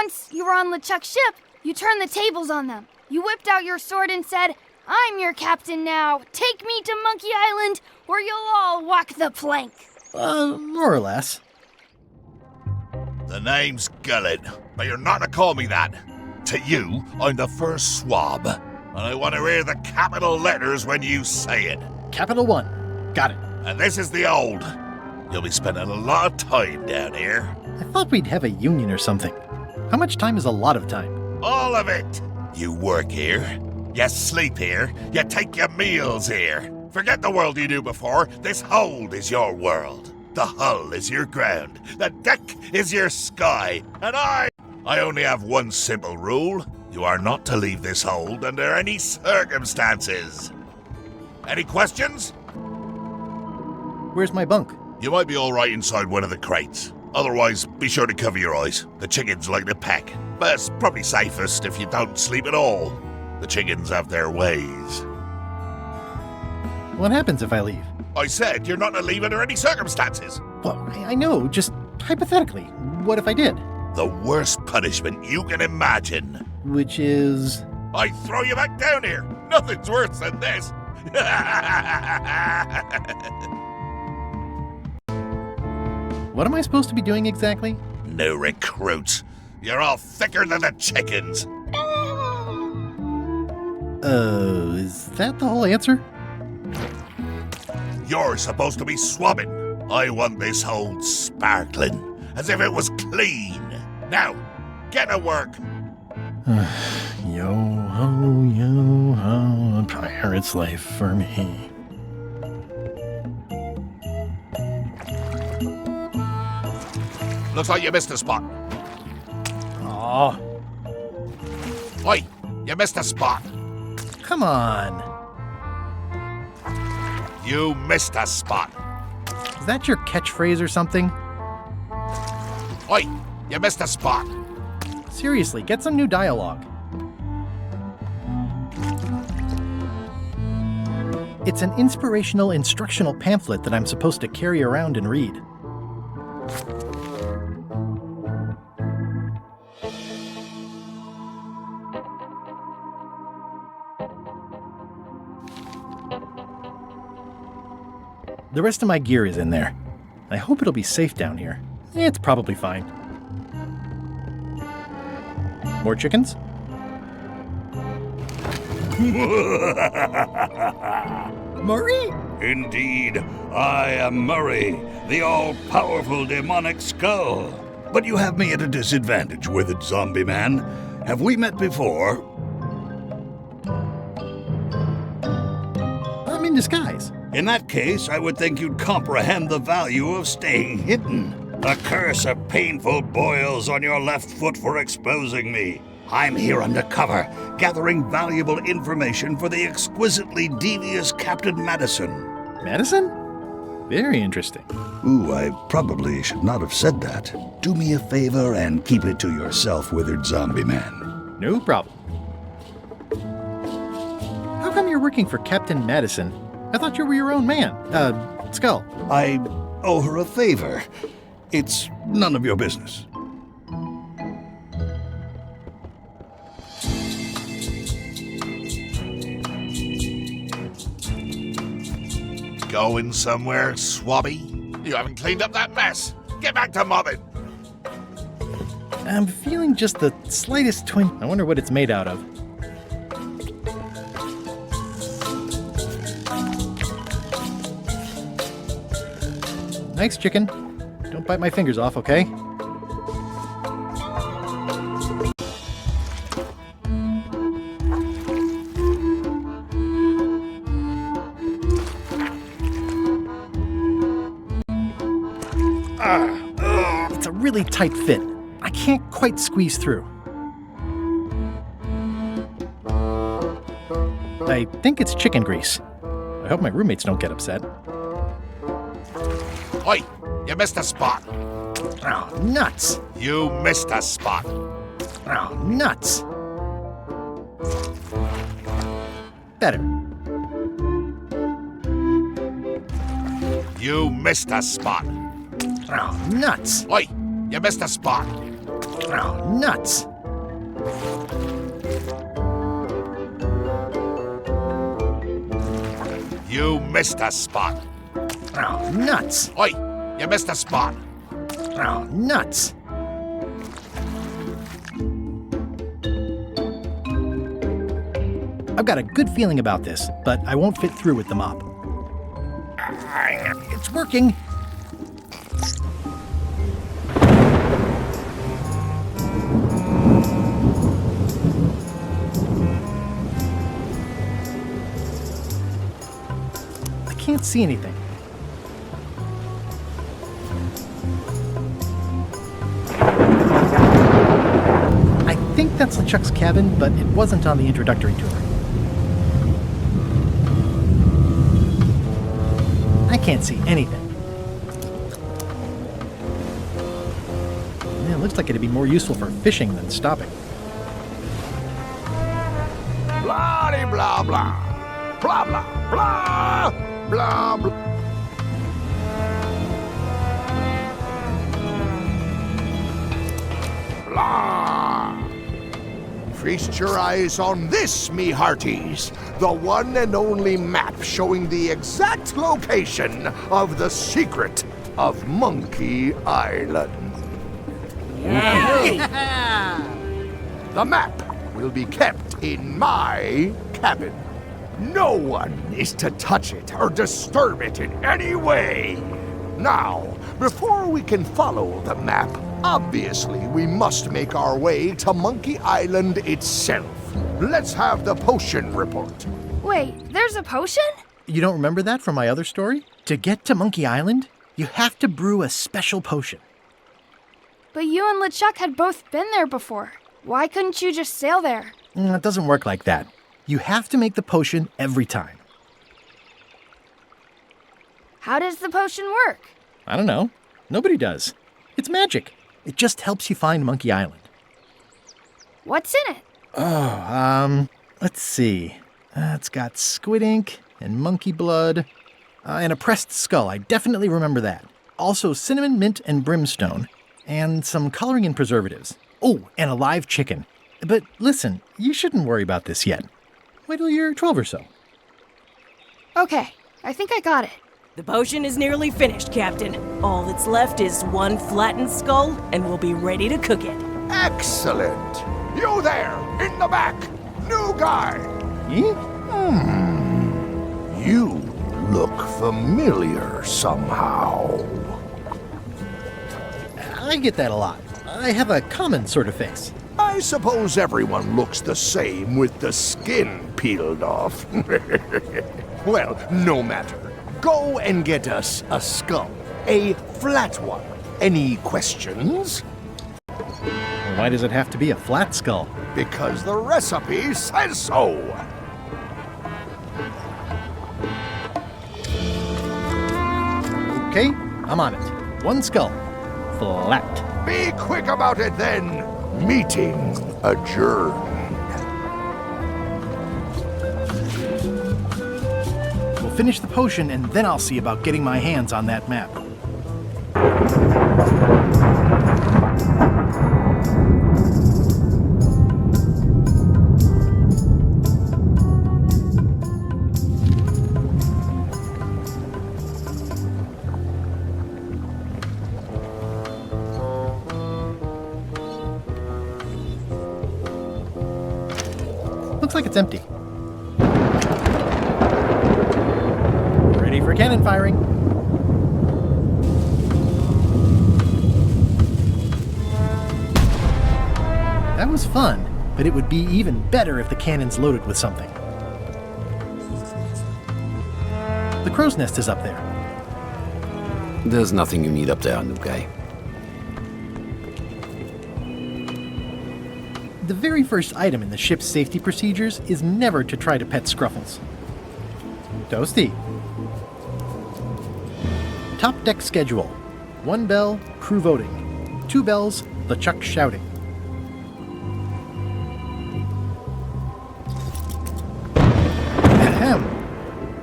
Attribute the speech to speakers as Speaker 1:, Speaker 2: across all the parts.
Speaker 1: Once you were on LeChuck's ship, you turned the tables on them. You whipped out your sword and said, "I'm your captain now. Take me to Monkey Island, where you'll all walk the plank."
Speaker 2: More or less.
Speaker 3: The name's Gullet, but you're not to call me that. To you, I'm the first swab, and I want to hear the capital letters when you say it.
Speaker 2: Capital 1. Got it.
Speaker 3: And this is the old. You'll be spending a lot of time down here.
Speaker 2: I thought we'd have a union or something. How much time is a lot of time?
Speaker 3: All of it. You work here, you sleep here, you take your meals here. Forget the world you knew before. This hold is your world. The hull is your ground. The deck is your sky. And I only have one simple rule. You are not to leave this hold under any circumstances. Any questions?
Speaker 2: Where's my bunk?
Speaker 3: You might be all right inside one of the crates. Otherwise, be sure to cover your eyes. The chickens like to peck. But it's probably safest if you don't sleep at all. The chickens have their ways.
Speaker 2: What happens if I leave?
Speaker 3: I said you're not to leave under any circumstances.
Speaker 2: Well, I know, just hypothetically. What if I did?
Speaker 3: The worst punishment you can imagine.
Speaker 2: Which is...
Speaker 3: I throw you back down here. Nothing's worse than this.
Speaker 2: What am I supposed to be doing exactly?
Speaker 3: New recruits. You're all thicker than the chickens.
Speaker 2: Is that the whole answer?
Speaker 3: You're supposed to be swabbing. I want this hold sparkling, as if it was clean. Now, get to work.
Speaker 2: Yo-ho, yo-ho, a pirate's life for me.
Speaker 3: Looks like you missed a spot.
Speaker 2: Aw,
Speaker 3: Oi, you missed a spot.
Speaker 2: come on.
Speaker 3: You missed a spot.
Speaker 2: Is that your catchphrase or something?
Speaker 3: Oi, you missed a spot.
Speaker 2: Seriously, get some new dialogue. It's an inspirational instructional pamphlet that I'm supposed to carry around and read. The rest of my gear is in there. I hope it'll be safe down here. It's probably fine. More chickens? Murray?
Speaker 4: Indeed, I am Murray, the all-powerful demonic skull. But you have me at a disadvantage, withered zombie man. Have we met before?
Speaker 2: I'm in disguise.
Speaker 4: In that case, I would think you'd comprehend the value of staying hidden. A curse of painful boils on your left foot for exposing me. I'm here undercover, gathering valuable information for the exquisitely devious Captain Madison.
Speaker 2: Madison? Very interesting.
Speaker 4: Ooh, I probably should not have said that. Do me a favor and keep it to yourself, withered zombie man.
Speaker 2: No problem. How come you're working for Captain Madison? I thought you were your own man. Skull.
Speaker 4: I owe her a favor. It's none of your business.
Speaker 3: Going somewhere, swabby? You haven't cleaned up that mess. Get back to mobbing.
Speaker 2: I'm feeling just the slightest twinge. I wonder what it's made out of. Nice chicken. Don't bite my fingers off, okay? It's a really tight fit. I can't quite squeeze through. I think it's chicken grease. I hope my roommates don't get upset.
Speaker 3: Oi, you missed a spot.
Speaker 2: Oh, nuts!
Speaker 3: You missed a spot.
Speaker 2: Oh, nuts! Better.
Speaker 3: You missed a spot.
Speaker 2: Oh, nuts!
Speaker 3: Oi, you missed a spot.
Speaker 2: Oh, nuts!
Speaker 3: You missed a spot.
Speaker 2: Oh, nuts!
Speaker 3: Oi, you missed a spot.
Speaker 2: Oh, nuts! I've got a good feeling about this, but I won't fit through with the mop. It's working! I can't see anything. I think that's LeChuck's cabin, but it wasn't on the introductory tour. I can't see anything. Man, it looks like it'd be more useful for fishing than stopping.
Speaker 3: Blah blah blah. Blah blah blah. Blah blah. Blah. Feast your eyes on this, me hearties. The one and only map showing the exact location of the secret of Monkey Island. The map will be kept in my cabin. No one is to touch it or disturb it in any way. Now, before we can follow the map, obviously we must make our way to Monkey Island itself. Let's have the potion report.
Speaker 1: Wait, there's a potion?
Speaker 2: You don't remember that from my other story? To get to Monkey Island, you have to brew a special potion.
Speaker 1: But you and LeChuck had both been there before. Why couldn't you just sail there?
Speaker 2: It doesn't work like that. You have to make the potion every time.
Speaker 1: How does the potion work?
Speaker 2: I don't know. Nobody does. It's magic. It just helps you find Monkey Island.
Speaker 1: What's in it?
Speaker 2: Let's see. It's got squid ink and monkey blood and a pressed skull. I definitely remember that. Also cinnamon, mint, and brimstone, and some coloring and preservatives. Oh, and a live chicken. But listen, you shouldn't worry about this yet. Wait till you're 12 or so.
Speaker 1: Okay, I think I got it.
Speaker 5: The potion is nearly finished, Captain. All that's left is one flattened skull, and we'll be ready to cook it.
Speaker 3: Excellent. You there, in the back. New guy. You look familiar somehow.
Speaker 2: I get that a lot. I have a common sort of face.
Speaker 3: I suppose everyone looks the same with the skin peeled off. Well, no matter. Go and get us a skull. A flat one. Any questions?
Speaker 2: Why does it have to be a flat skull?
Speaker 3: Because the recipe says so.
Speaker 2: Okay, I'm on it. One skull. Flat.
Speaker 3: Be quick about it then. Meeting adjourned.
Speaker 2: We'll finish the potion and then I'll see about getting my hands on that map. Looks like it's empty. Ready for cannon firing. That was fun, but it would be even better if the cannon's loaded with something. The crow's nest is up there.
Speaker 6: There's nothing you need up there, new guy.
Speaker 2: The very first item in the ship's safety procedures is never to try to pet Scruffles. Toasty. Top deck schedule. 1 bell, crew voting. 2 bells, LeChuck shouting. Ahem.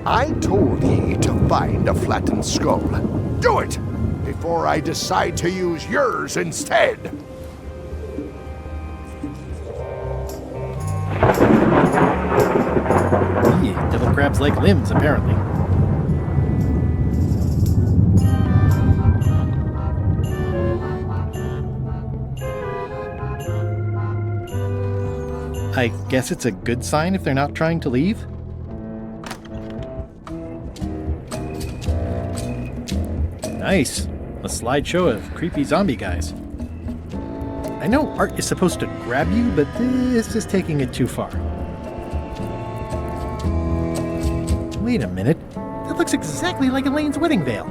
Speaker 3: I told ye to find a flattened skull. Do it! Before I decide to use yours instead.
Speaker 2: crabs like limbs, apparently. I guess it's a good sign if they're not trying to leave? Nice. A slideshow of creepy zombie guys. I know art is supposed to grab you, but this is taking it too far. Wait a minute. That looks exactly like Elaine's wedding veil.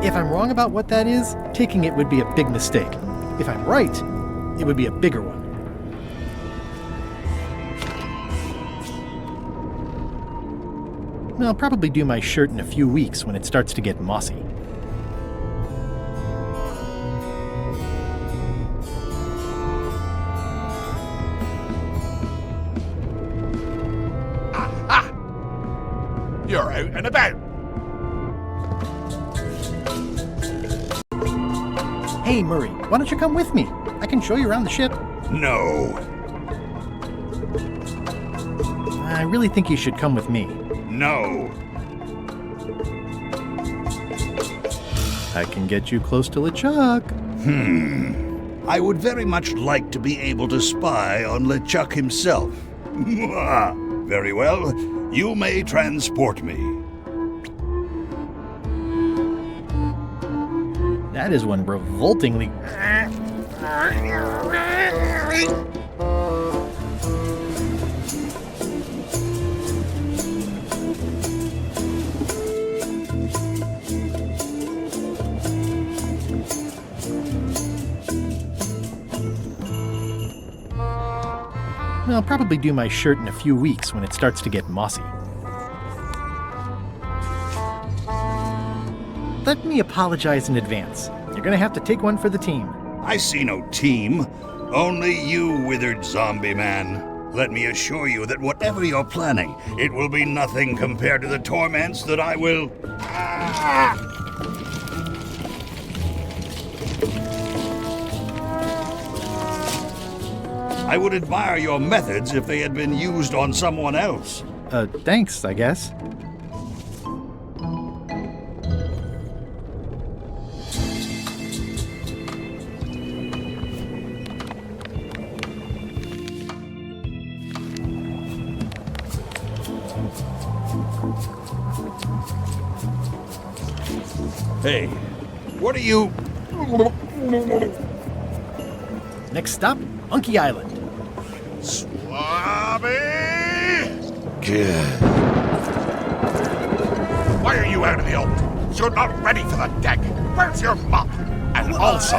Speaker 2: If I'm wrong about what that is, taking it would be a big mistake. If I'm right, it would be a bigger one. I'll probably do my shirt in a few weeks when it starts to get mossy.
Speaker 3: Aha! You're out and about.
Speaker 2: Hey, Murray, why don't you come with me? I can show you around the ship.
Speaker 4: No.
Speaker 2: I really think you should come with me.
Speaker 4: No.
Speaker 2: I can get you close to LeChuck.
Speaker 4: I would very much like to be able to spy on LeChuck himself. Very well. You may transport me.
Speaker 2: That is one revoltingly... I'll probably do my shirt in a few weeks when it starts to get mossy. Let me apologize in advance. You're gonna have to take one for the team.
Speaker 4: I see no team. Only you, withered zombie man. Let me assure you that whatever you're planning, it will be nothing compared to the torments that I will... I would admire your methods if they had been used on someone else.
Speaker 2: Thanks, I guess.
Speaker 4: Hey, what are you...
Speaker 2: Next stop, Monkey Island.
Speaker 3: Swabby! Good. Why are you out of the open? You're not ready for the deck. Where's your mop? And also...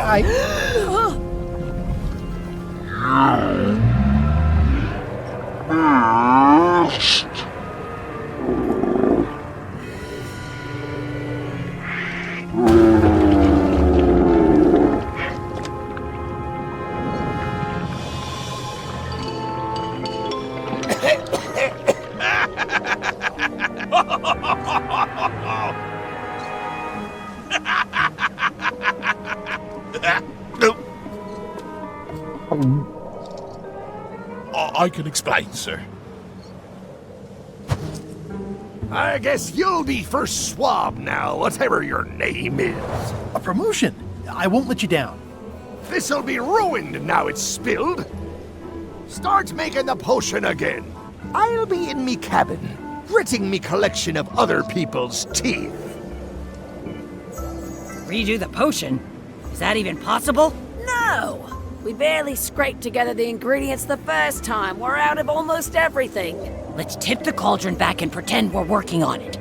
Speaker 3: I can explain, sir.
Speaker 7: I guess you'll be first swab now, whatever your name is.
Speaker 2: A promotion! I won't let you down.
Speaker 7: This'll be ruined now it's spilled. Start making the potion again. I'll be in me cabin, gritting me collection of other people's teeth.
Speaker 8: Redo the potion? Is that even possible?
Speaker 5: No! We barely scraped together the ingredients the first time. We're out of almost everything.
Speaker 8: Let's tip the cauldron back and pretend we're working on it.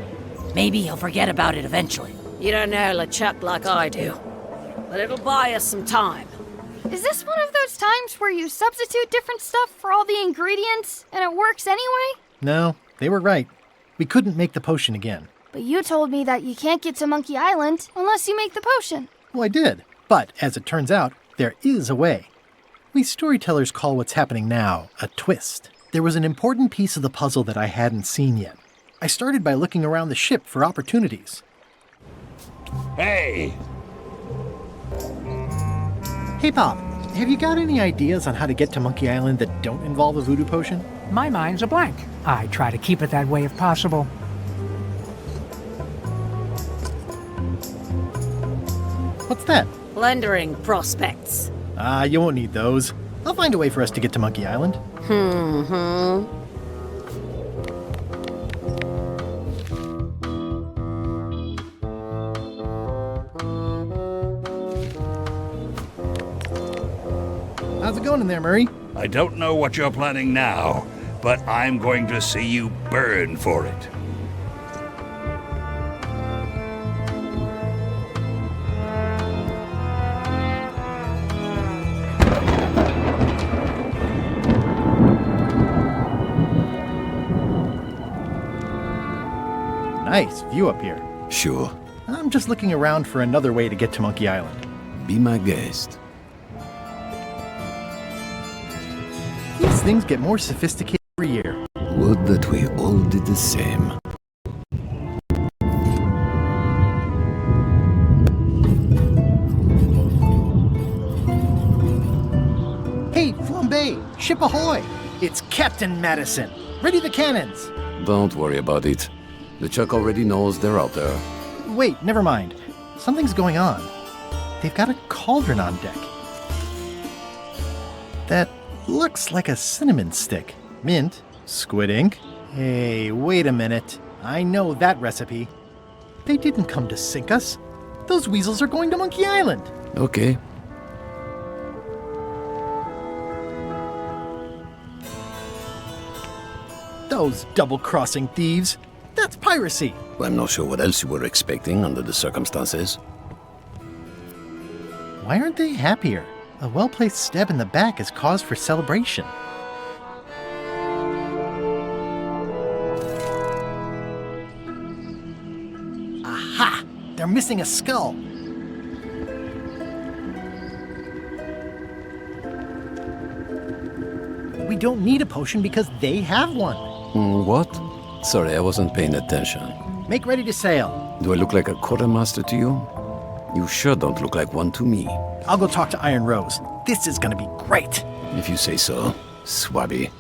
Speaker 8: Maybe he'll forget about it eventually.
Speaker 5: You don't know LeChuck like I do. But it'll buy us some time.
Speaker 1: Is this one of those times where you substitute different stuff for all the ingredients and it works anyway?
Speaker 2: No, they were right. We couldn't make the potion again.
Speaker 1: But you told me that you can't get to Monkey Island unless you make the potion.
Speaker 2: Well, I did. But, as it turns out, there is a way. We storytellers call what's happening now a twist. There was an important piece of the puzzle that I hadn't seen yet. I started by looking around the ship for opportunities.
Speaker 4: Hey!
Speaker 2: Hey, Bob, have you got any ideas on how to get to Monkey Island that don't involve a voodoo potion?
Speaker 9: My mind's a blank. I try to keep it that way if possible.
Speaker 2: What's that?
Speaker 8: Plundering prospects.
Speaker 2: You won't need those. I'll find a way for us to get to Monkey Island. How's it going in there, Murray?
Speaker 4: I don't know what you're planning now, but I'm going to see you burn for it.
Speaker 2: Nice view up here.
Speaker 6: Sure.
Speaker 2: I'm just looking around for another way to get to Monkey Island.
Speaker 6: Be my guest.
Speaker 2: These things get more sophisticated every year.
Speaker 6: Would that we all did the same.
Speaker 2: Hey, Flambe! Ship ahoy! It's Captain Madison! Ready the cannons!
Speaker 6: Don't worry about it. LeChuck already knows they're out there.
Speaker 2: Wait, never mind. Something's going on. They've got a cauldron on deck. That looks like a cinnamon stick. Mint, squid ink. Hey, wait a minute. I know that recipe. They didn't come to sink us. Those weasels are going to Monkey Island.
Speaker 6: Okay.
Speaker 2: Those double-crossing thieves. That's piracy.
Speaker 6: I'm not sure what else you were expecting under the circumstances.
Speaker 2: Why aren't they happier? A well-placed stab in the back is cause for celebration. Aha! They're missing a skull. We don't need a potion because they have one.
Speaker 6: What? Sorry, I wasn't paying attention.
Speaker 2: Make ready to sail.
Speaker 6: Do I look like a quartermaster to you? You sure don't look like one to me.
Speaker 2: I'll go talk to Iron Rose. This is gonna be great.
Speaker 6: If you say so, Swabby.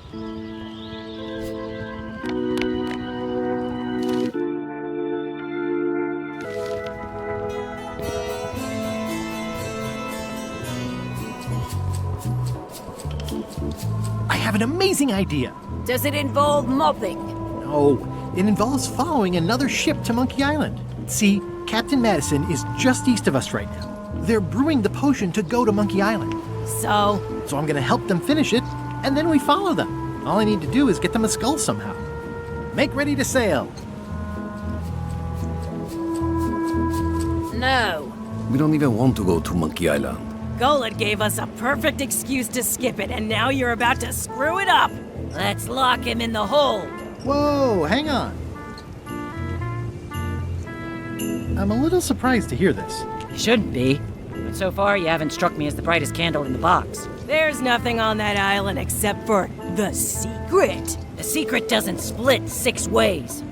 Speaker 2: I have an amazing idea.
Speaker 8: Does it involve mopping?
Speaker 2: No, it involves following another ship to Monkey Island. See, Captain Madison is just east of us right now. They're brewing the potion to go to Monkey Island.
Speaker 5: So
Speaker 2: I'm gonna help them finish it, and then we follow them. All I need to do is get them a skull somehow. Make ready to sail.
Speaker 8: No.
Speaker 6: We don't even want to go to Monkey Island.
Speaker 5: Golett gave us a perfect excuse to skip it, and now you're about to screw it up.
Speaker 8: Let's lock him in the hole.
Speaker 2: Whoa, hang on. I'm a little surprised to hear this.
Speaker 8: You shouldn't be. But so far, you haven't struck me as the brightest candle in the box.
Speaker 5: There's nothing on that island except for the secret.
Speaker 8: The secret doesn't split 6 ways.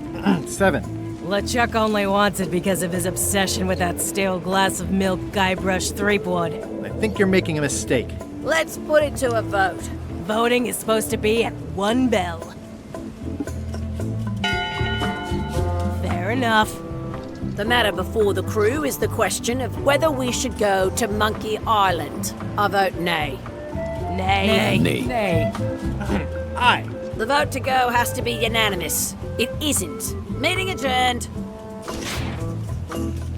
Speaker 2: 7.
Speaker 5: LeChuck only wants it because of his obsession with that stale glass of milk Guybrush Threepwood.
Speaker 2: I think you're making a mistake.
Speaker 8: Let's put it to a vote.
Speaker 5: Voting is supposed to be at 1 bell. Fair enough.
Speaker 8: The matter before the crew is the question of whether we should go to Monkey Island. I vote nay.
Speaker 5: Nay.
Speaker 6: Nay.
Speaker 5: Nay.
Speaker 2: Aye.
Speaker 8: The vote to go has to be unanimous. It isn't. Meeting adjourned.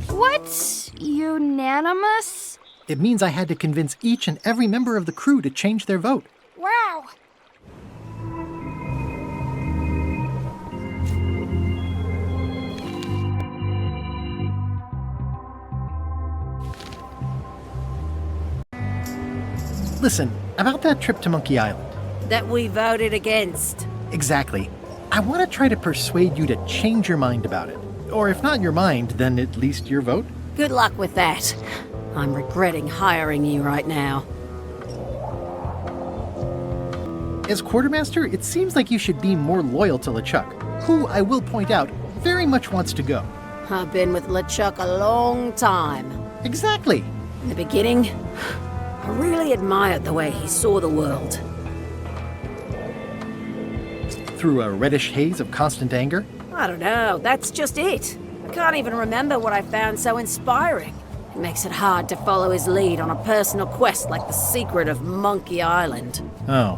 Speaker 1: What's unanimous?
Speaker 2: It means I had to convince each and every member of the crew to change their vote.
Speaker 1: Wow.
Speaker 2: Listen, about that trip to Monkey Island.
Speaker 8: That we voted against.
Speaker 2: Exactly. I want to try to persuade you to change your mind about it. Or if not your mind, then at least your vote.
Speaker 8: Good luck with that. I'm regretting hiring you right now.
Speaker 2: As quartermaster, it seems like you should be more loyal to LeChuck, who, I will point out, very much wants to go.
Speaker 8: I've been with LeChuck a long time.
Speaker 2: Exactly.
Speaker 8: In the beginning, I really admired the way he saw the world.
Speaker 2: Through a reddish haze of constant anger?
Speaker 8: I don't know, that's just it. I can't even remember what I found so inspiring. It makes it hard to follow his lead on a personal quest like the secret of Monkey Island.
Speaker 2: Oh.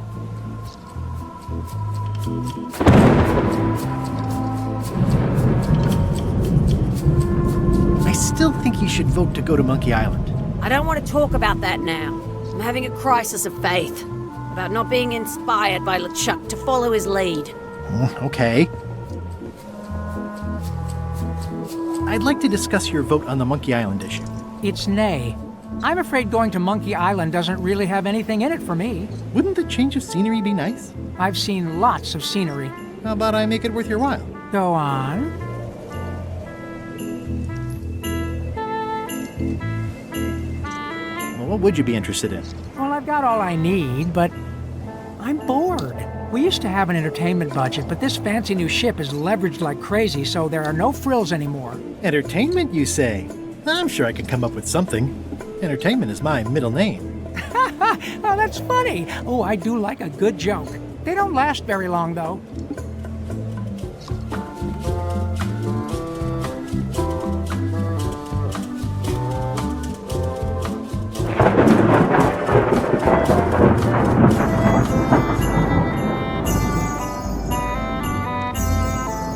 Speaker 2: I still think you should vote to go to Monkey Island.
Speaker 8: I don't want to talk about that now. I'm having a crisis of faith. About not being inspired by LeChuck to follow his lead.
Speaker 2: Okay. I'd like to discuss your vote on the Monkey Island issue.
Speaker 9: It's nay. I'm afraid going to Monkey Island doesn't really have anything in it for me.
Speaker 2: Wouldn't the change of scenery be nice?
Speaker 9: I've seen lots of scenery.
Speaker 2: How about I make it worth your while?
Speaker 9: Go on.
Speaker 2: Well, what would you be interested in?
Speaker 9: Well, I've got all I need, but I'm bored. We used to have an entertainment budget, but this fancy new ship is leveraged like crazy, so there are no frills anymore.
Speaker 2: Entertainment, you say? I'm sure I could come up with something. Entertainment is my middle name.
Speaker 9: Oh, that's funny. Oh, I do like a good joke. They don't last very long, though.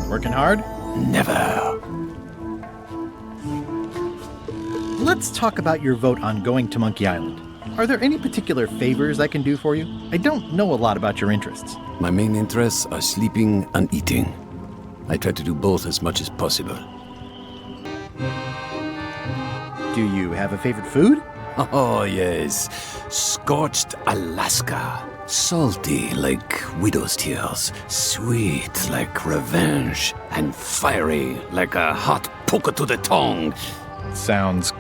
Speaker 2: Working hard?
Speaker 6: Never.
Speaker 2: Let's talk about your vote on going to Monkey Island. Are there any particular favors I can do for you? I don't know a lot about your interests.
Speaker 6: My main interests are sleeping and eating. I try to do both as much as possible.
Speaker 2: Do you have a favorite food?
Speaker 6: Oh, yes. Scorched Alaska. Salty like widow's tears. Sweet like revenge. And fiery like a hot poker to the tongue.
Speaker 2: Sounds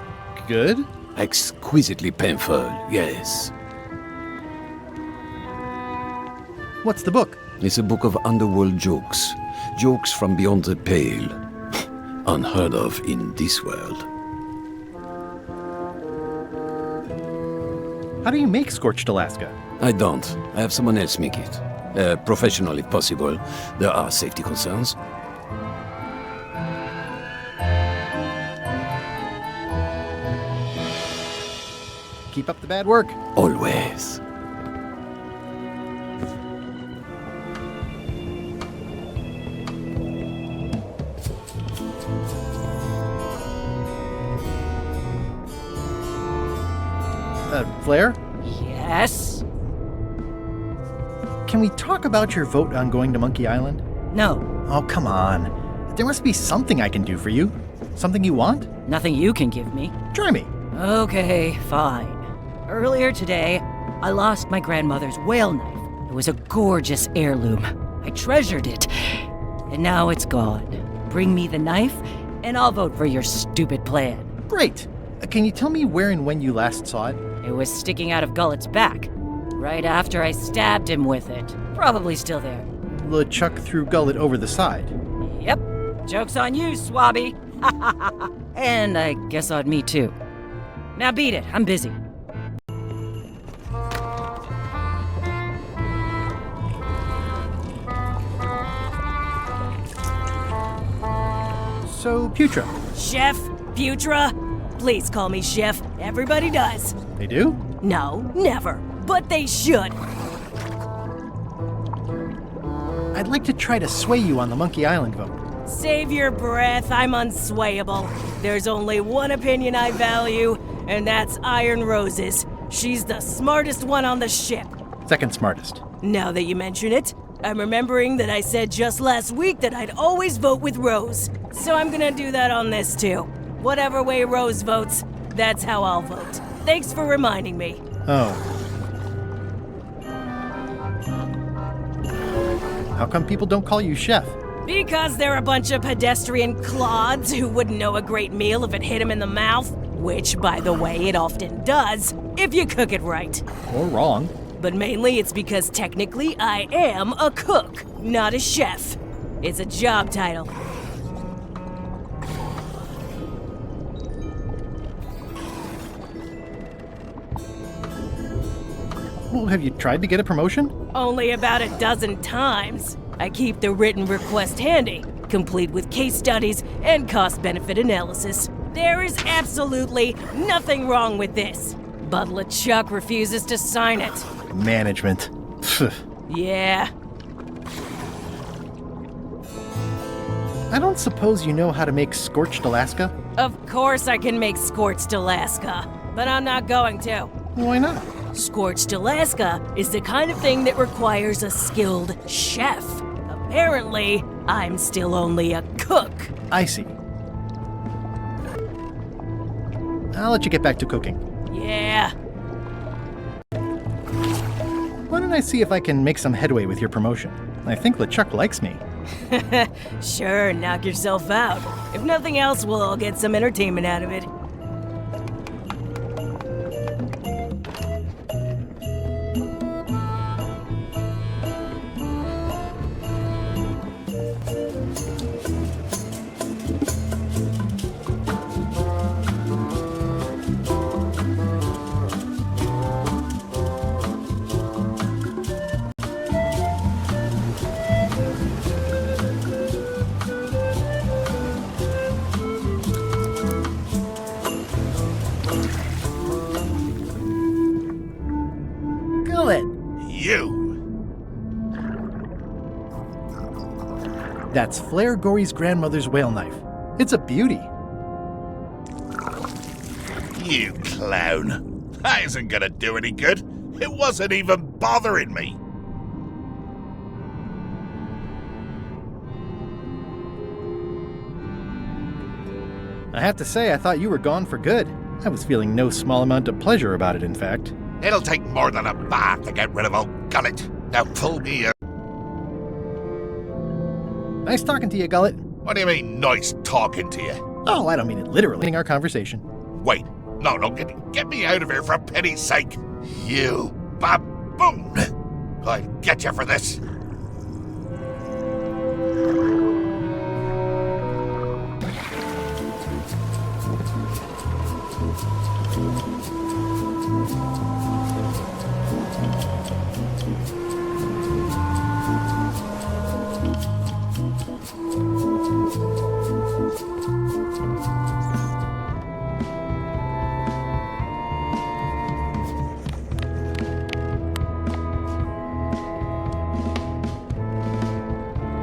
Speaker 2: good.
Speaker 6: Exquisitely painful, yes.
Speaker 2: What's the book?
Speaker 6: It's a book of underworld jokes. Jokes from beyond the pale. Unheard of in this world.
Speaker 2: How do you make Scorched Alaska?
Speaker 6: I don't. I have someone else make it. Professional if possible. There are safety concerns.
Speaker 2: Keep up the bad work.
Speaker 6: Always.
Speaker 2: Flair?
Speaker 5: Yes?
Speaker 2: Can we talk about your vote on going to Monkey Island?
Speaker 5: No.
Speaker 2: Oh, come on. There must be something I can do for you. Something you want?
Speaker 5: Nothing you can give me.
Speaker 2: Try me.
Speaker 5: Okay, fine. Earlier today, I lost my grandmother's whale knife. It was a gorgeous heirloom. I treasured it. And now it's gone. Bring me the knife, and I'll vote for your stupid plan.
Speaker 2: Great. Can you tell me where and when you last saw it?
Speaker 5: It was sticking out of Gullet's back, right after I stabbed him with it. Probably still there.
Speaker 2: LeChuck threw Gullet over the side.
Speaker 5: Yep. Joke's on you, Swabby. And I guess on me too. Now beat it, I'm busy.
Speaker 2: So, Putra.
Speaker 5: Chef? Putra? Please call me Chef. Everybody does.
Speaker 2: They do?
Speaker 5: No, never. But they should.
Speaker 2: I'd like to try to sway you on the Monkey Island vote.
Speaker 5: Save your breath, I'm unswayable. There's only one opinion I value, and that's Iron Rose's. She's the smartest one on the ship.
Speaker 2: Second smartest.
Speaker 5: Now that you mention it, I'm remembering that I said just last week that I'd always vote with Rose. So I'm gonna do that on this too. Whatever way Rose votes, that's how I'll vote. Thanks for reminding me.
Speaker 2: Oh. How come people don't call you Chef?
Speaker 5: Because they're a bunch of pedestrian clods who wouldn't know a great meal if it hit them in the mouth. Which, by the way, it often does, if you cook it right.
Speaker 2: Or wrong.
Speaker 5: But mainly it's because technically I am a cook, not a chef. It's a job title.
Speaker 2: Oh, have you tried to get a promotion?
Speaker 5: Only about a dozen times. I keep the written request handy, complete with case studies and cost-benefit analysis. There is absolutely nothing wrong with this. But LeChuck refuses to sign it.
Speaker 2: Management.
Speaker 5: Yeah.
Speaker 2: I don't suppose you know how to make scorched Alaska?
Speaker 5: Of course I can make scorched Alaska, but I'm not going to.
Speaker 2: Why not?
Speaker 5: Scorched Alaska is the kind of thing that requires a skilled chef. Apparently, I'm still only a cook.
Speaker 2: I see. I'll let you get back to cooking.
Speaker 5: Yeah.
Speaker 2: Why don't I see if I can make some headway with your promotion? I think LeChuck likes me.
Speaker 5: Sure, knock yourself out. If nothing else, we'll all get some entertainment out of it.
Speaker 2: That's Flair Gory's grandmother's whale knife. It's a beauty.
Speaker 3: You clown. That isn't gonna do any good. It wasn't even bothering me.
Speaker 2: I have to say, I thought you were gone for good. I was feeling no small amount of pleasure about it, in fact.
Speaker 3: It'll take more than a bath to get rid of old Gullet. Now pull me out.
Speaker 2: Nice talking to you, Gullet.
Speaker 3: What do you mean, nice talking to you?
Speaker 2: Oh, I don't mean it literally. Our conversation.
Speaker 3: Wait, no, get me out of here for pity's sake. You baboon! I'll get you for this.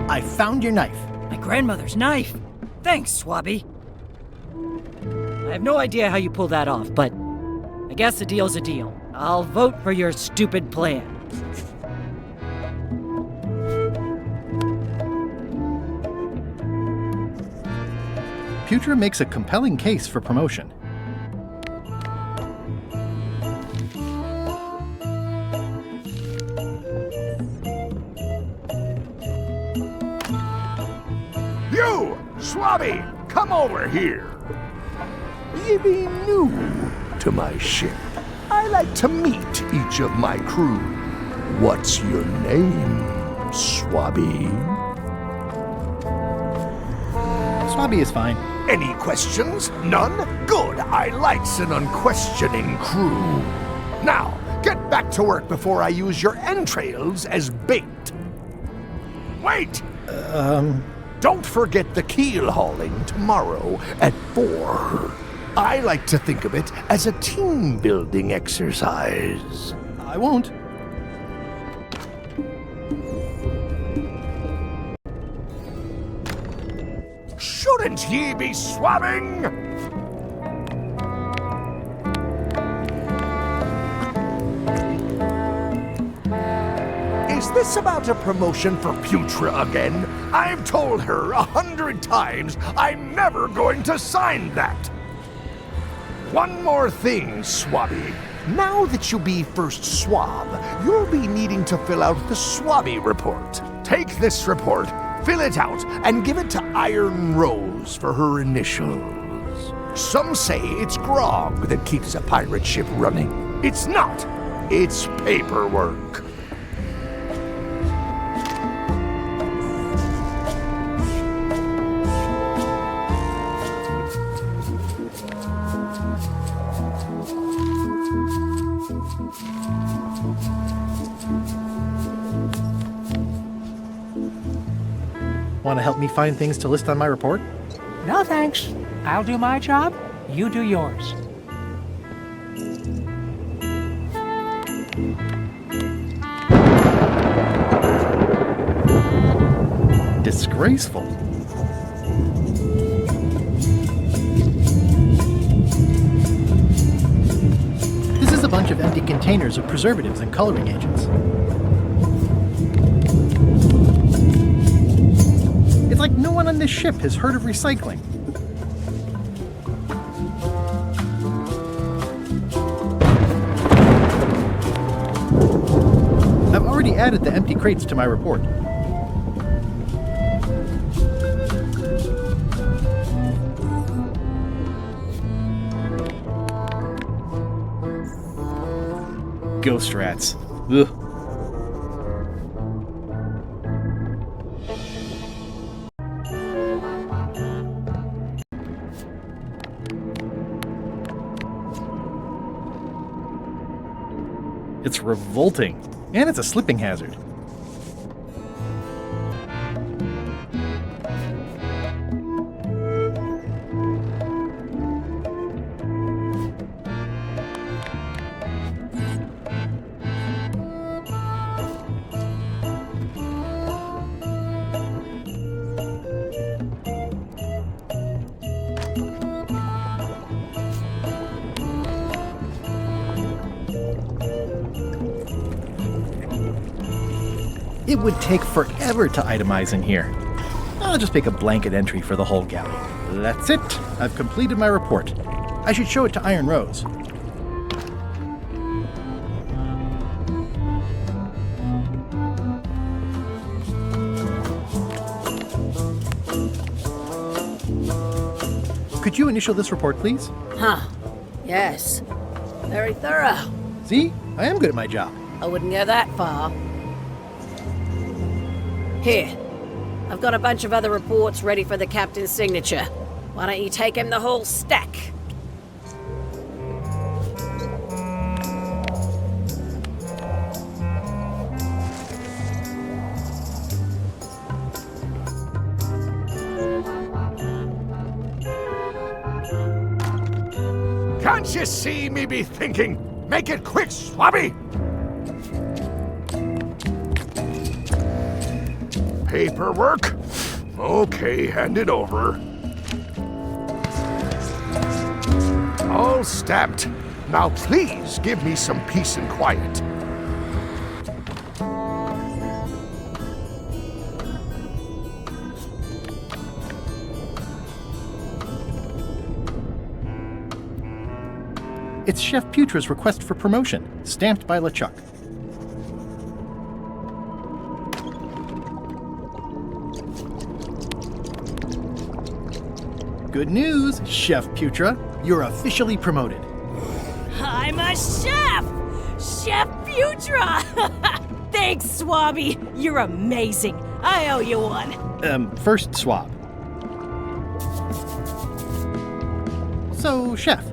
Speaker 2: I found your knife.
Speaker 5: My grandmother's knife. Thanks, Swabby. I have no idea how you pulled that off, but I guess a deal's a deal. I'll vote for your stupid plan.
Speaker 2: Putra makes a compelling case for promotion.
Speaker 7: You, Swabby, come over here. Ye be new to my ship. I like to meet each of my crew. What's your name, Swabby?
Speaker 2: Swabby is fine.
Speaker 7: Any questions? None? Good. I likes an unquestioning crew. Now, get back to work before I use your entrails as bait. Wait! Don't forget the keel hauling tomorrow at 4. I like to think of it as a team-building exercise.
Speaker 2: I won't.
Speaker 7: Shouldn't ye be swabbing? Is this about a promotion for Putra again? I've told her 100 times I'm never going to sign that. One more thing, Swabby. Now that you'll be first swab, you'll be needing to fill out the Swabby report. Take this report, fill it out, and give it to Iron Rose for her initials. Some say it's grog that keeps a pirate ship running. It's not. It's paperwork.
Speaker 2: Want to help me find things to list on my report?
Speaker 9: No thanks. I'll do my job, you do yours.
Speaker 2: Disgraceful. This is a bunch of empty containers of preservatives and coloring agents. It's like no one on this ship has heard of recycling. I've already added the empty crates to my report. Ghost rats. Ugh. It's revolting, and it's a slipping hazard. It would take forever to itemize in here. I'll just make a blanket entry for the whole galley. That's it. I've completed my report. I should show it to Iron Rose. Could you initial this report, please?
Speaker 8: Huh. Yes. Very thorough.
Speaker 2: See? I am good at my job.
Speaker 8: I wouldn't go that far. Here. I've got a bunch of other reports ready for the captain's signature. Why don't you take him the whole stack?
Speaker 7: Can't you see me be thinking? Make it quick, Swabby! Paperwork? Okay, hand it over. All stamped. Now please give me some peace and quiet.
Speaker 2: It's Chef Putra's request for promotion, stamped by LeChuck. Good news, Chef Putra. You're officially promoted.
Speaker 5: I'm a chef! Chef Putra! Thanks, Swabby. You're amazing. I owe you one.
Speaker 2: First swab. So, Chef.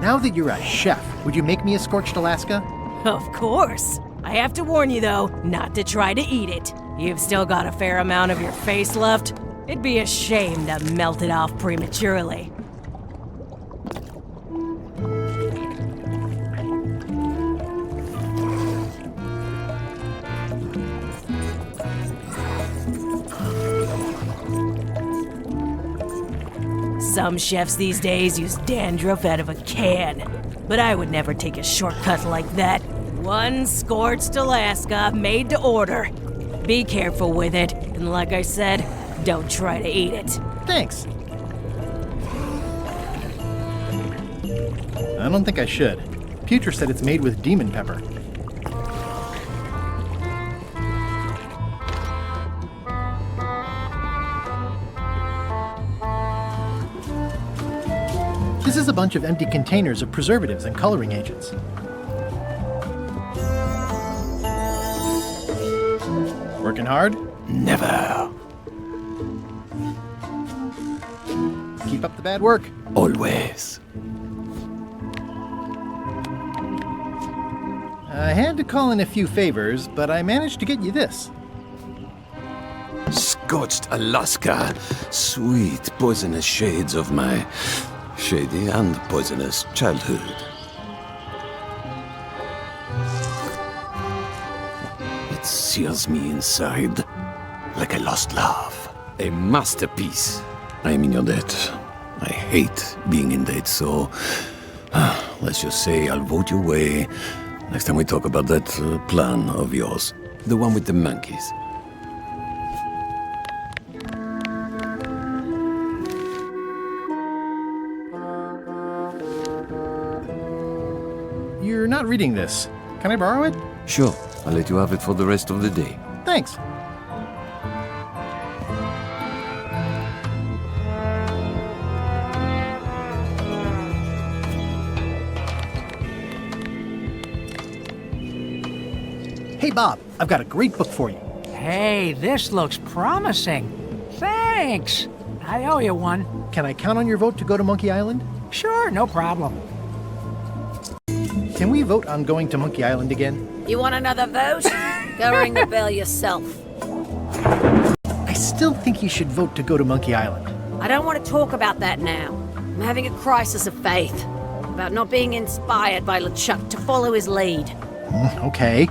Speaker 2: Now that you're a chef, would you make me a scorched Alaska?
Speaker 5: Of course. I have to warn you, though, not to try to eat it. You've still got a fair amount of your face left. It'd be a shame to melt it off prematurely. Some chefs these days use dandruff out of a can, but I would never take a shortcut like that. One scorched Alaska made to order. Be careful with it, and like I said, don't try to eat it.
Speaker 2: Thanks. I don't think I should. Putra said it's made with demon pepper. This is a bunch of empty containers of preservatives and coloring agents. Working hard?
Speaker 6: Never.
Speaker 2: Keep up the bad work.
Speaker 6: Always.
Speaker 2: I had to call in a few favors, but I managed to get you this.
Speaker 6: Scorched Alaska. Sweet poisonous shades of my shady and poisonous childhood. It sears me inside like a lost love. A masterpiece. I am in your debt. I hate being in debt, so let's just say I'll vote your way next time we talk about that plan of yours. The one with the monkeys.
Speaker 2: You're not reading this. Can I borrow it?
Speaker 6: Sure, I'll let you have it for the rest of the day.
Speaker 2: Thanks. Hey, Bob, I've got a great book for you.
Speaker 9: Hey, this looks promising. Thanks. I owe you one.
Speaker 2: Can I count on your vote to go to Monkey Island?
Speaker 9: Sure, no problem.
Speaker 2: Can we vote on going to Monkey Island again?
Speaker 8: You want another vote? Go ring the bell yourself.
Speaker 2: I still think you should vote to go to Monkey Island.
Speaker 8: I don't want to talk about that now. I'm having a crisis of faith. About not being inspired by LeChuck to follow his lead.
Speaker 2: Okay.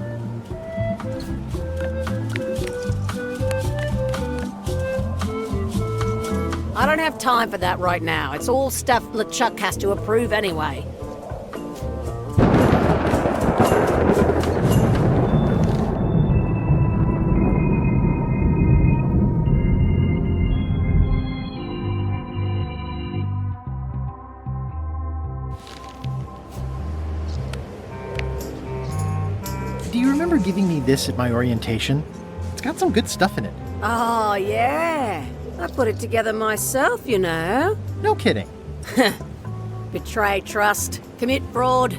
Speaker 8: I don't have time for that right now. It's all stuff LeChuck has to approve anyway.
Speaker 2: Do you remember giving me this at my orientation? It's got some good stuff in it.
Speaker 8: Oh, yeah. I put it together myself, you know.
Speaker 2: No kidding.
Speaker 8: Betray trust, commit fraud,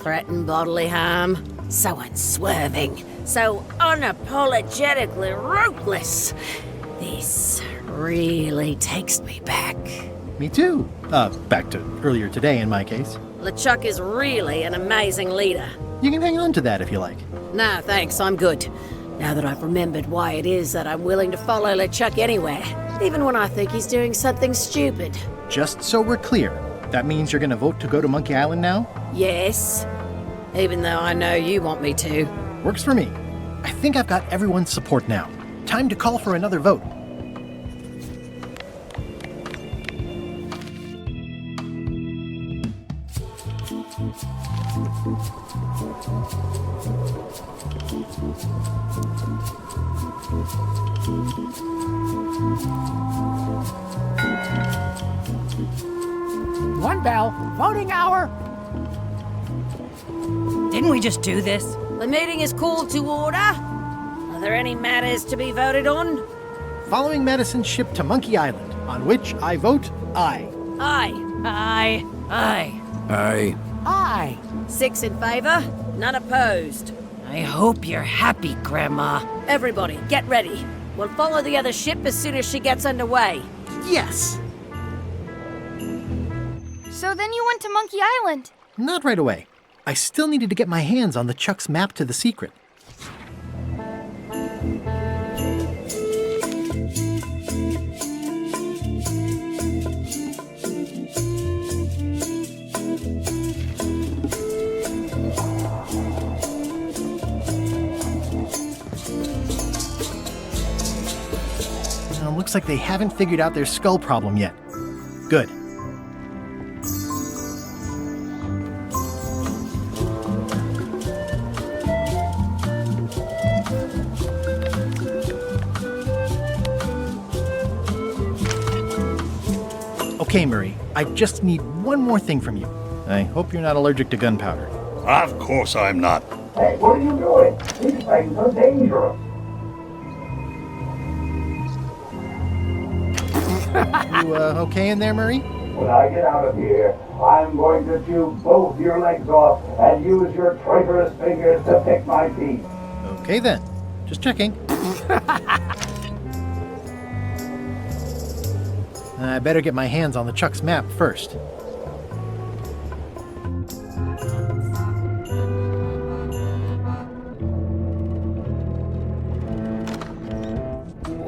Speaker 8: threaten bodily harm. So unswerving, so unapologetically ruthless. This really takes me back.
Speaker 2: Me too. Back to earlier today in my case.
Speaker 8: LeChuck is really an amazing leader.
Speaker 2: You can hang on to that if you like.
Speaker 8: No, thanks, I'm good. Now that I've remembered why it is that I'm willing to follow LeChuck anywhere, even when I think he's doing something stupid.
Speaker 2: Just so we're clear, that means you're gonna vote to go to Monkey Island now?
Speaker 8: Yes, even though I know you want me to.
Speaker 2: Works for me. I think I've got everyone's support now. Time to call for another vote.
Speaker 9: One bell. Voting hour.
Speaker 5: Didn't we just do this?
Speaker 8: The meeting is called to order. Are there any matters to be voted on?
Speaker 2: Following Madison's ship to Monkey Island, on which I vote aye.
Speaker 8: Aye.
Speaker 5: Aye. Aye.
Speaker 6: Aye.
Speaker 9: Aye.
Speaker 8: 6 in favor, none opposed.
Speaker 5: I hope you're happy, Grandma.
Speaker 8: Everybody, get ready. We'll follow the other ship as soon as she gets underway.
Speaker 2: Yes!
Speaker 1: So then you went to Monkey Island.
Speaker 2: Not right away. I still needed to get my hands on the Chuck's map to the secret. Looks like they haven't figured out their skull problem yet. Good. Okay, Murray, I just need one more thing from you. I hope you're not allergic to gunpowder.
Speaker 4: Of course I'm not.
Speaker 7: Hey, what are you doing? These things are dangerous.
Speaker 2: You, okay in there, Murray?
Speaker 7: When I get out of here, I'm going to chew both your legs off and use your traitorous fingers to pick my teeth.
Speaker 2: Okay then. Just checking. I better get my hands on the Chuck's map first.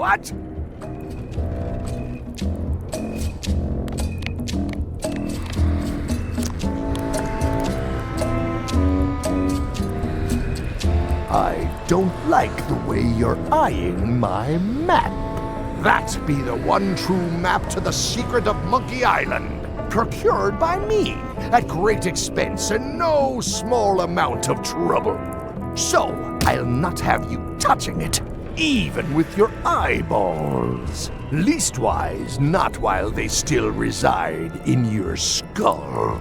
Speaker 7: What? I don't like the way you're eyeing my map. That be the one true map to the secret of Monkey Island, procured by me at great expense and no small amount of trouble. So, I'll not have you touching it, even with your eyeballs. Leastwise, not while they still reside in your skull.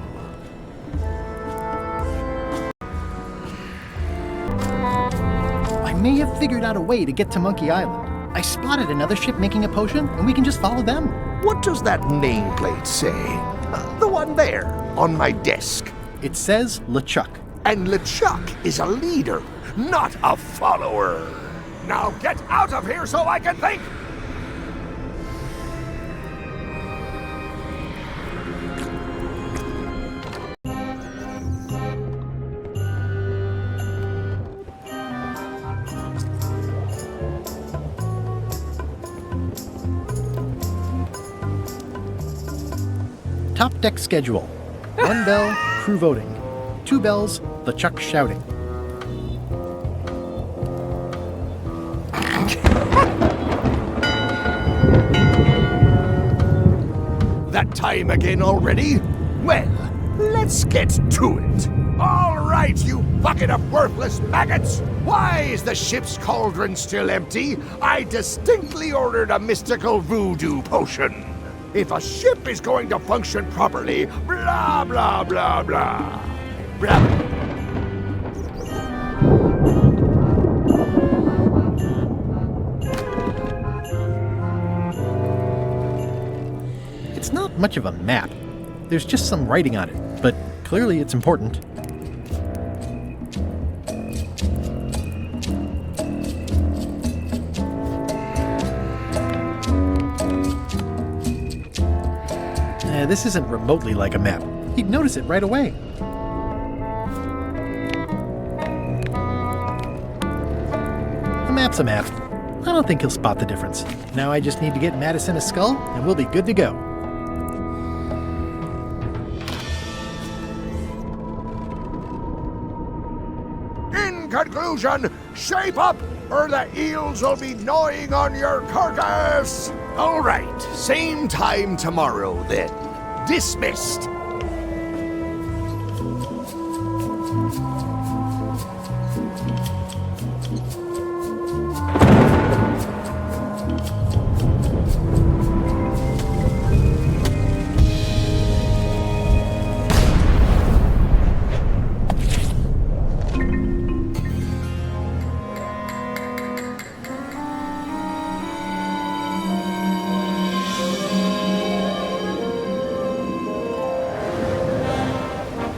Speaker 2: I may have figured out a way to get to Monkey Island. I spotted another ship making a potion, and we can just follow them.
Speaker 7: What does that nameplate say? The one there, on my desk.
Speaker 2: It says LeChuck.
Speaker 7: And LeChuck is a leader, not a follower. Now get out of here so I can think!
Speaker 2: Top deck schedule. 1 bell, crew voting. 2 bells, LeChuck shouting.
Speaker 7: That time again already? Well, let's get to it. All right, you bucket of worthless maggots! Why is the ship's cauldron still empty? I distinctly ordered a mystical voodoo potion. If a ship is going to function properly, blah, blah, blah, blah. Blah.
Speaker 2: It's not much of a map. There's just some writing on it, but clearly it's important. This isn't remotely like a map. He'd notice it right away. A map's a map. I don't think he'll spot the difference. Now I just need to get Madison a skull, and we'll be good to go.
Speaker 7: In conclusion, shape up, or the eels will be gnawing on your carcass. All right, same time tomorrow then. Dismissed.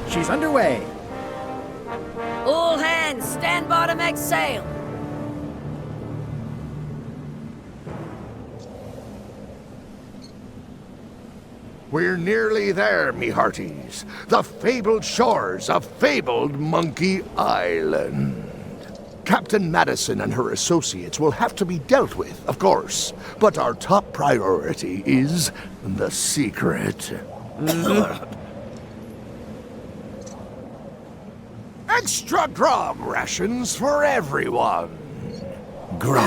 Speaker 2: She's underway.
Speaker 8: All hands, stand by to make sail.
Speaker 7: We're nearly there, me hearties. The fabled shores of fabled Monkey Island. Captain Madison and her associates will have to be dealt with, of course. But our top priority is the secret. Extra grog rations for everyone.
Speaker 6: Grog.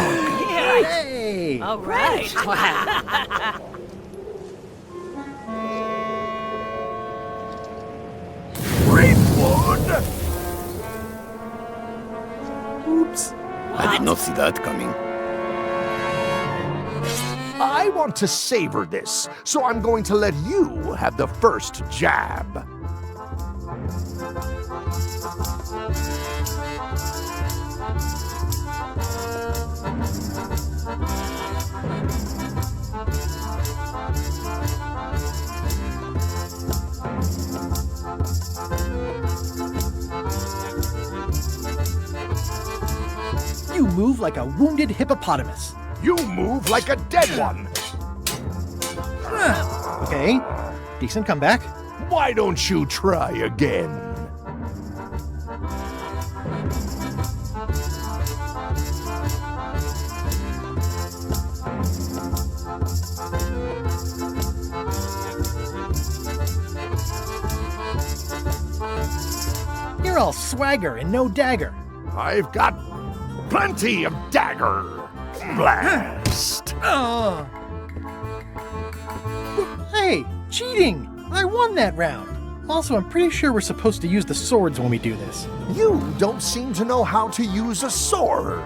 Speaker 2: Hey!
Speaker 5: All right.
Speaker 7: Greenwood!
Speaker 6: Oops. I did not see that coming.
Speaker 7: I want to savor this, so I'm going to let you have the first jab.
Speaker 2: You move like a wounded hippopotamus.
Speaker 7: You move like a dead one.
Speaker 2: Okay, decent comeback.
Speaker 7: Why don't you try again?
Speaker 2: all swagger and no dagger.
Speaker 7: I've got plenty of dagger. Blast!
Speaker 2: Hey, cheating! I won that round. Also, I'm pretty sure we're supposed to use the swords when we do this.
Speaker 7: You don't seem to know how to use a sword.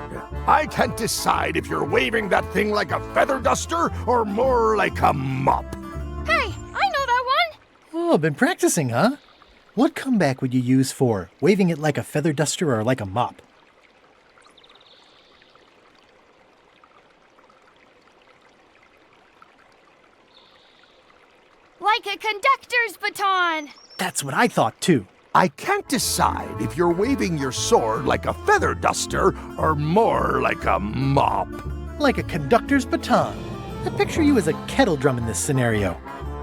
Speaker 7: I can't decide if you're waving that thing like a feather duster or more like a mop.
Speaker 1: Hey, I know that one!
Speaker 2: Oh, been practicing, huh? What comeback would you use for waving it like a feather duster or like a mop?
Speaker 1: Like a conductor's baton!
Speaker 2: That's what I thought too.
Speaker 7: I can't decide if you're waving your sword like a feather duster or more like a mop.
Speaker 2: Like a conductor's baton. I picture you as a kettle drum in this scenario.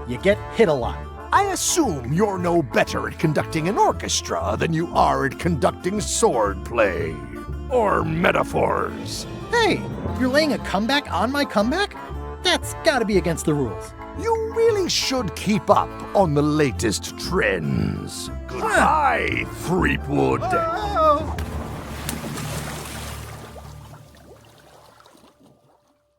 Speaker 2: You get hit a lot.
Speaker 7: I assume you're no better at conducting an orchestra than you are at conducting sword play. Or metaphors.
Speaker 2: Hey, you're laying a comeback on my comeback? That's gotta be against the rules.
Speaker 7: You really should keep up on the latest trends. Goodbye, Threepwood.
Speaker 2: Oh.